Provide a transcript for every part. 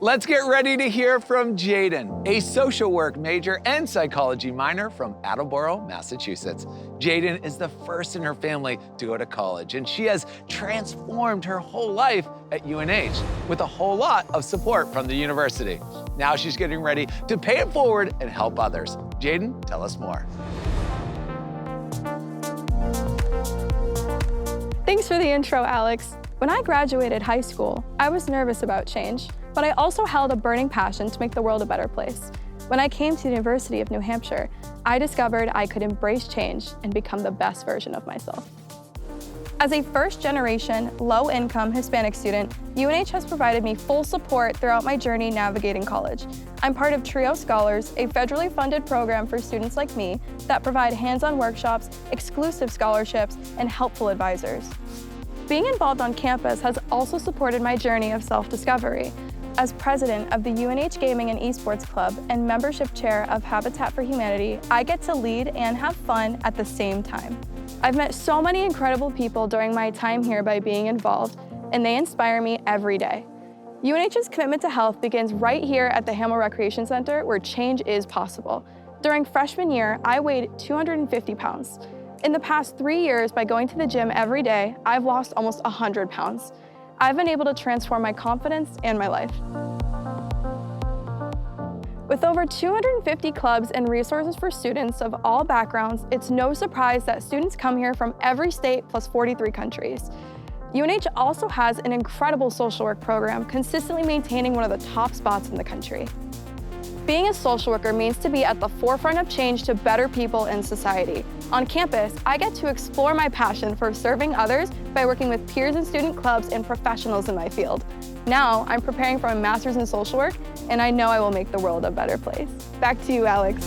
Let's get ready to hear from Jaden, a social work major and psychology minor from Attleboro, Massachusetts. Jaden is the first in her family to go to college, and she has transformed her whole life at UNH with a whole lot of support from the university. Now she's getting ready to pay it forward and help others. Jaden, tell us more. Thanks for the intro, Alex. When I graduated high school, I was nervous about change, but I also held a burning passion to make the world a better place. When I came to the University of New Hampshire, I discovered I could embrace change and become the best version of myself. As a first-generation, low-income Hispanic student, UNH has provided me full support throughout my journey navigating college. I'm part of TRIO Scholars, a federally funded program for students like me that provide hands-on workshops, exclusive scholarships, and helpful advisors. Being involved on campus has also supported my journey of self-discovery. As president of the UNH Gaming and Esports Club and membership chair of Habitat for Humanity, I get to lead and have fun at the same time. I've met so many incredible people during my time here by being involved, and they inspire me every day. UNH's commitment to health begins right here at the Hamel Recreation Center, where change is possible. During freshman year, I weighed 250 pounds. In the past 3 years, by going to the gym every day, I've lost almost 100 pounds. I've been able to transform my confidence and my life. With over 250 clubs and resources for students of all backgrounds, it's no surprise that students come here from every state plus 43 countries. UNH also has an incredible social work program, consistently maintaining one of the top spots in the country. Being a social worker means to be at the forefront of change to better people in society. On campus, I get to explore my passion for serving others by working with peers in student clubs and professionals in my field. Now, I'm preparing for a master's in social work, and I know I will make the world a better place. Back to you, Alex.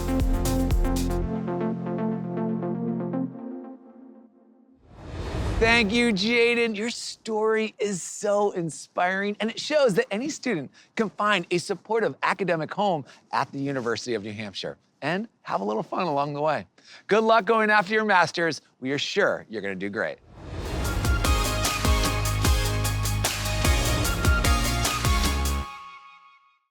Thank you, Jaden. Your story is so inspiring, and it shows that any student can find a supportive academic home at the University of New Hampshire and have a little fun along the way. Good luck going after your master's. We are sure you're going to do great.